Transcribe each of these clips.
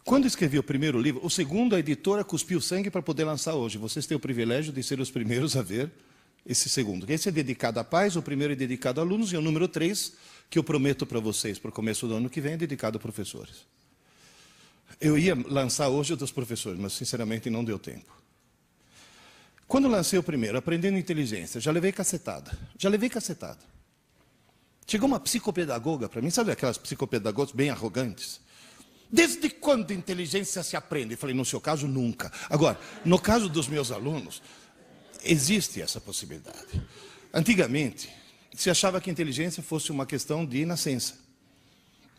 Quando escrevi o primeiro livro, o segundo, a editora cuspiu sangue para poder lançar hoje. Vocês têm o privilégio de ser os primeiros a ver esse segundo. Esse é dedicado à paz, o primeiro é dedicado a alunos, e o número 3, que eu prometo para vocês, para o começo do ano que vem, é dedicado a professores. Eu ia lançar hoje o dos professores, mas sinceramente não deu tempo. Quando lancei o primeiro, Aprendendo Inteligência, já levei cacetada. Chegou uma psicopedagoga para mim, sabe aquelas psicopedagogas bem arrogantes? Desde quando inteligência se aprende? Eu falei, no seu caso, nunca. Agora, no caso dos meus alunos, existe essa possibilidade. Antigamente, se achava que inteligência fosse uma questão de nascença,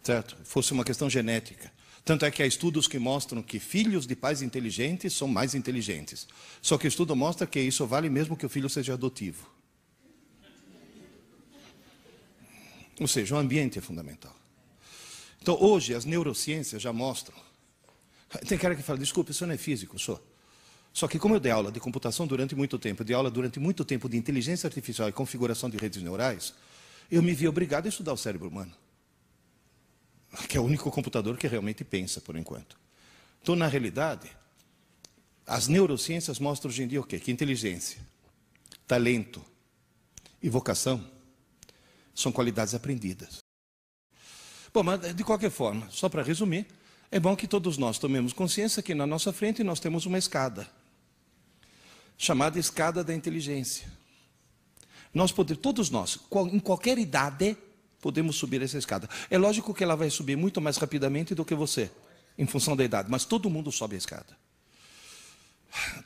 certo? Fosse uma questão genética. Tanto é que há estudos que mostram que filhos de pais inteligentes são mais inteligentes. Só que o estudo mostra que isso vale mesmo que o filho seja adotivo. Ou seja, o ambiente é fundamental. Então, hoje, as neurociências já mostram. Tem cara que fala, desculpe, isso não é físico, sou. Só que como eu dei aula de computação durante muito tempo, eu dei aula durante muito tempo de inteligência artificial e configuração de redes neurais, eu me vi obrigado a estudar o cérebro humano. Que é o único computador que realmente pensa, por enquanto. Então, na realidade, as neurociências mostram hoje em dia o quê? Que inteligência, talento e vocação são qualidades aprendidas. Bom, mas de qualquer forma, só para resumir, é bom que todos nós tomemos consciência que na nossa frente nós temos uma escada, chamada escada da inteligência. Todos nós, em qualquer idade, podemos subir essa escada. É lógico que ela vai subir muito mais rapidamente do que você, em função da idade, mas todo mundo sobe a escada.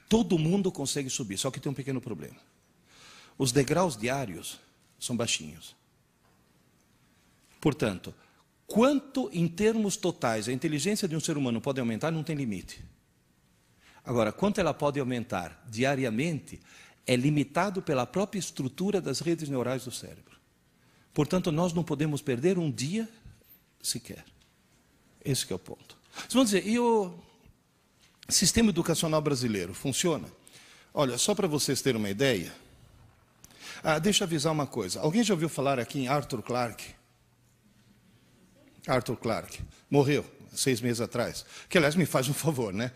Todo mundo consegue subir, só que tem um pequeno problema. Os degraus diários são baixinhos. Portanto, quanto em termos totais a inteligência de um ser humano pode aumentar, não tem limite. Agora, quanto ela pode aumentar diariamente, é limitado pela própria estrutura das redes neurais do cérebro. Portanto, nós não podemos perder um dia sequer. Esse que é o ponto. Vocês vão dizer, e o sistema educacional brasileiro funciona? Olha, só para vocês terem uma ideia. Deixa eu avisar uma coisa. Alguém já ouviu falar aqui em Arthur Clarke? Arthur Clarke. Morreu 6 meses atrás. Que, aliás, me faz um favor, né?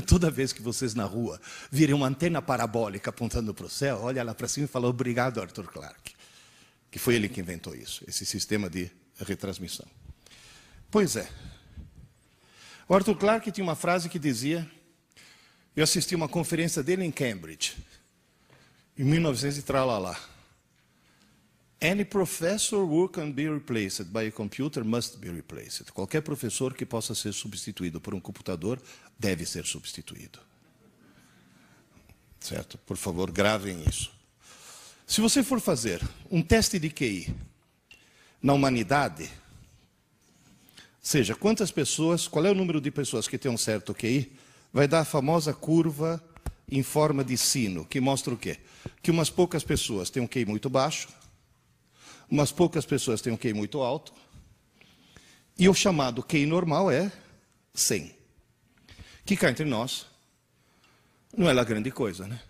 Toda vez que vocês na rua virem uma antena parabólica apontando para o céu, olha lá para cima e fala, obrigado, Arthur Clarke. Que foi ele que inventou isso, esse sistema de retransmissão. Pois é. O Arthur Clarke tinha uma frase que dizia, eu assisti uma conferência dele em Cambridge, em 1900 e tralalá. Any professor who can be replaced by a computer must be replaced. Qualquer professor que possa ser substituído por um computador deve ser substituído. Certo? Por favor, gravem isso. Se você for fazer um teste de QI na humanidade, seja, quantas pessoas, qual é o número de pessoas que têm um certo QI, vai dar a famosa curva em forma de sino, que mostra o quê? Que umas poucas pessoas têm um QI muito baixo, umas poucas pessoas têm um QI muito alto, e o chamado QI normal é 100. Que cá entre nós, não é lá grande coisa, né?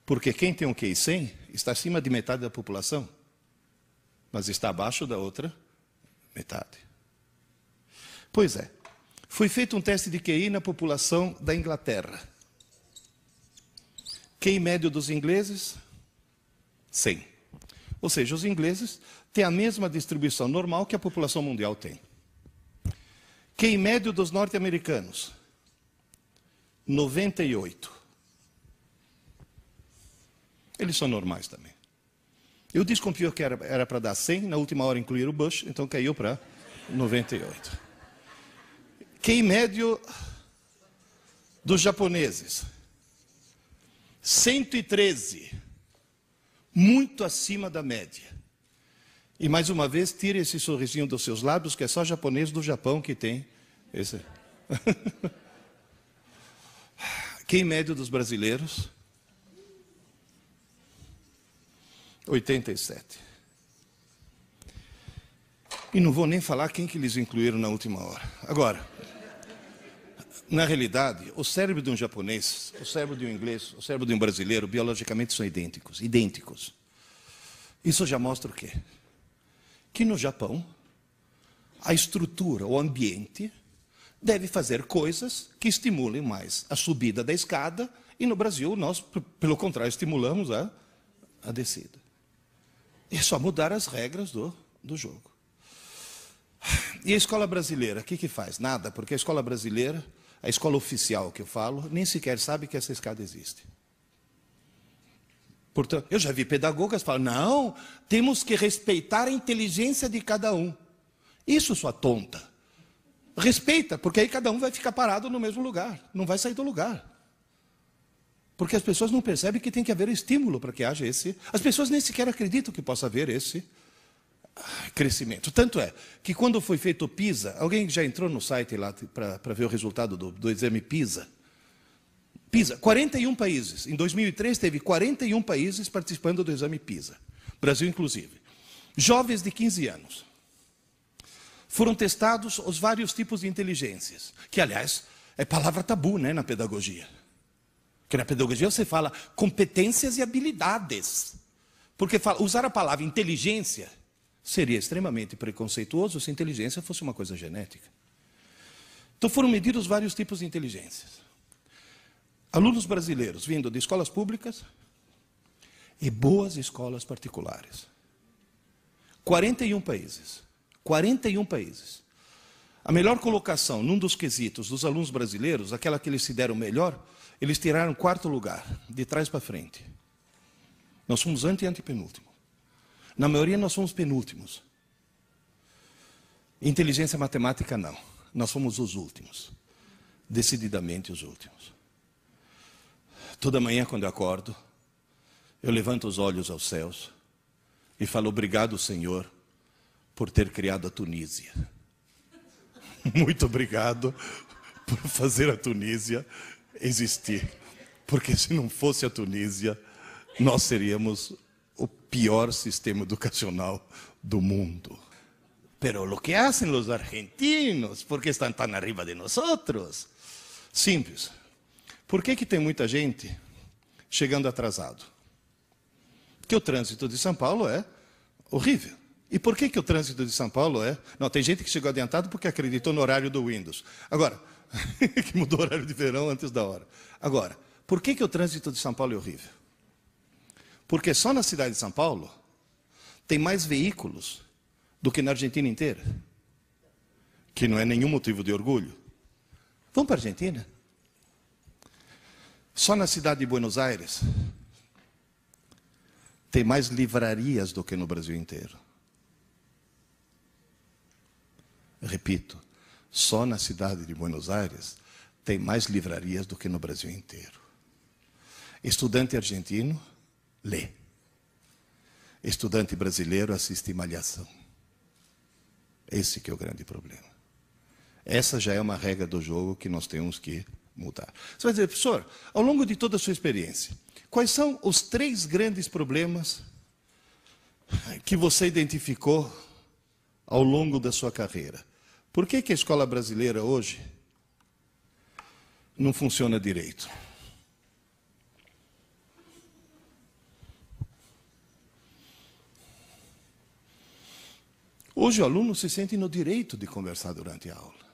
Porque quem tem um QI 100 está acima de metade da população, mas está abaixo da outra metade. Pois é, foi feito um teste de QI na população da Inglaterra. QI médio dos ingleses, 100. Ou seja, os ingleses têm a mesma distribuição normal que a população mundial tem. QI médio dos norte-americanos, 98. Eles são normais também. Eu desconfio que era para dar 100, na última hora incluir o Bush, então caiu para 98. QI médio dos japoneses, 113. Muito acima da média. E mais uma vez, tire esse sorrisinho dos seus lábios, que é só japonês do Japão que tem esse. QI médio dos brasileiros, 87. E não vou nem falar quem que eles incluíram na última hora. Agora, na realidade, o cérebro de um japonês, o cérebro de um inglês, o cérebro de um brasileiro, biologicamente são idênticos. Idênticos. Isso já mostra o quê? Que no Japão, a estrutura, o ambiente, deve fazer coisas que estimulem mais a subida da escada, e no Brasil nós, pelo contrário, estimulamos a descida. É só mudar as regras do jogo. E a escola brasileira, o que faz? Nada, porque a escola brasileira, a escola oficial que eu falo, nem sequer sabe que essa escada existe. Portanto, eu já vi pedagogas falando, não, temos que respeitar a inteligência de cada um. Isso, sua tonta. Respeita, porque aí cada um vai ficar parado no mesmo lugar, não vai sair do lugar. Porque as pessoas não percebem que tem que haver estímulo para que haja esse... As pessoas nem sequer acreditam que possa haver esse crescimento. Tanto é que quando foi feito o PISA, alguém já entrou no site lá para ver o resultado do exame PISA? PISA, 41 países. Em 2003 teve 41 países participando do exame PISA. Brasil inclusive. Jovens de 15 anos. Foram testados os vários tipos de inteligências. Que, aliás, é palavra tabu, né, na pedagogia. Porque na pedagogia você fala competências e habilidades. Porque usar a palavra inteligência seria extremamente preconceituoso se inteligência fosse uma coisa genética. Então foram medidos vários tipos de inteligências. Alunos brasileiros vindo de escolas públicas e boas escolas particulares. 41 países. 41 países. A melhor colocação num dos quesitos dos alunos brasileiros, aquela que eles se deram melhor, eles tiraram 4º lugar, de trás para frente. Nós somos antepenúltimo. Na maioria nós somos penúltimos. Inteligência matemática não. Nós somos os últimos. Decididamente os últimos. Toda manhã quando eu acordo, eu levanto os olhos aos céus e falo, obrigado, Senhor, por ter criado a Tunísia. Muito obrigado por fazer a Tunísia existir. Porque se não fosse a Tunísia, nós seríamos o pior sistema educacional do mundo. Pero lo que hacen los argentinos, porque están tan arriba de nosotros? Simples. Por que tem muita gente chegando atrasado? Porque o trânsito de São Paulo é horrível. E por que o trânsito de São Paulo é... Não, tem gente que chegou adiantado porque acreditou no horário do Windows. Agora, que mudou o horário de verão antes da hora. Agora, por que o trânsito de São Paulo é horrível? Porque só na cidade de São Paulo tem mais veículos do que na Argentina inteira. Que não é nenhum motivo de orgulho. Vamos para a Argentina? Só na cidade de Buenos Aires tem mais livrarias do que no Brasil inteiro. Repito, só na cidade de Buenos Aires tem mais livrarias do que no Brasil inteiro. Estudante argentino lê. Estudante brasileiro assiste Malhação. Esse que é o grande problema. Essa já é uma regra do jogo que nós temos que mudar. Você vai dizer, professor, ao longo de toda a sua experiência, quais são os 3 grandes problemas que você identificou ao longo da sua carreira? Por que a escola brasileira hoje não funciona direito? Hoje o aluno se sente no direito de conversar durante a aula.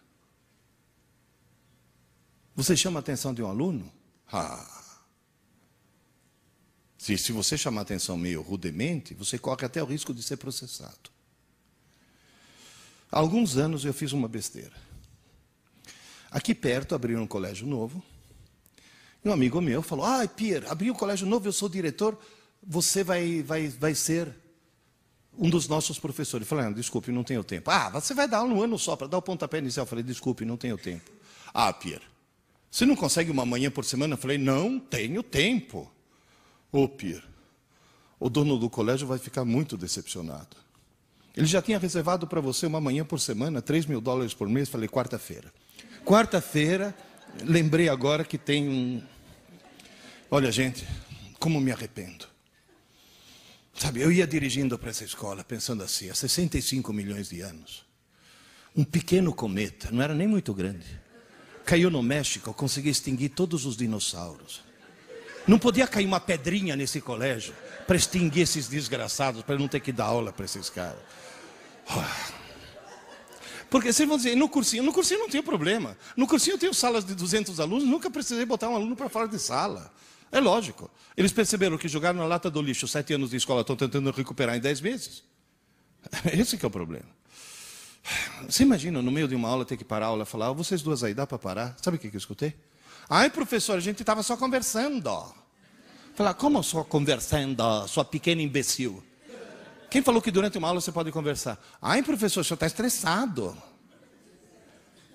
Você chama a atenção de um aluno? Se você chamar a atenção meio rudemente, você corre até o risco de ser processado. Há alguns anos eu fiz uma besteira. Aqui perto abriram um colégio novo. E um amigo meu falou, Pierre, abriu um colégio novo, eu sou diretor, você vai ser um dos nossos professores. Eu falei, desculpe, não tenho tempo. Você vai dar aula um ano só para dar o pontapé inicial. Eu falei, desculpe, não tenho tempo. Pierre, você não consegue uma manhã por semana? Eu falei, não tenho tempo. Pierre, o dono do colégio vai ficar muito decepcionado. Ele já tinha reservado para você uma manhã por semana, $3.000 por mês. Falei, quarta-feira. Quarta-feira, lembrei agora que tem Olha, gente, como me arrependo. Sabe, eu ia dirigindo para essa escola, pensando assim, há 65 milhões de anos. Um pequeno cometa, não era nem muito grande, caiu no México, conseguiu extinguir todos os dinossauros. Não podia cair uma pedrinha nesse colégio para extinguir esses desgraçados, para não ter que dar aula para esses caras. Porque vocês vão dizer, no cursinho não tem problema. No cursinho eu tenho salas de 200 alunos, nunca precisei botar um aluno para fora de sala. É lógico. Eles perceberam que jogaram na lata do lixo 7 anos de escola, estão tentando recuperar em 10 meses. Esse que é o problema. Você imagina, no meio de uma aula, ter que parar a aula e falar, vocês duas aí, dá para parar? Sabe o que eu escutei? Ai, professor, a gente estava só conversando. Falar, como só conversando, sua pequena imbecil? Quem falou que durante uma aula você pode conversar? Ai, professor, o senhor está estressado.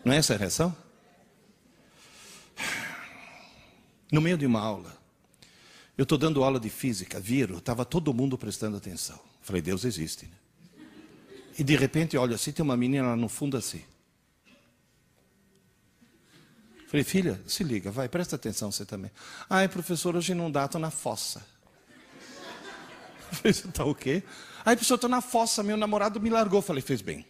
Não é essa a reação? No meio de uma aula, eu estou dando aula de física, viro, estava todo mundo prestando atenção. Falei, Deus existe, né? E de repente, olha, assim, tem uma menina lá no fundo assim. Falei, filha, se liga, vai, presta atenção você também. Ai, professor, hoje não dá, estou na fossa. Falei, você está o quê? Ai, professor, estou na fossa, meu namorado me largou. Falei, fez bem.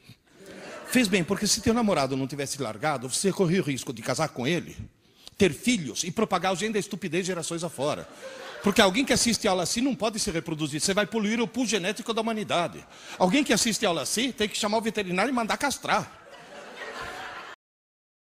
Fez bem, porque se teu namorado não tivesse largado, você corria o risco de casar com ele, ter filhos e propagar o gene da estupidez gerações afora. Porque alguém que assiste aula assim não pode se reproduzir. Você vai poluir o pool genético da humanidade. Alguém que assiste aula assim tem que chamar o veterinário e mandar castrar.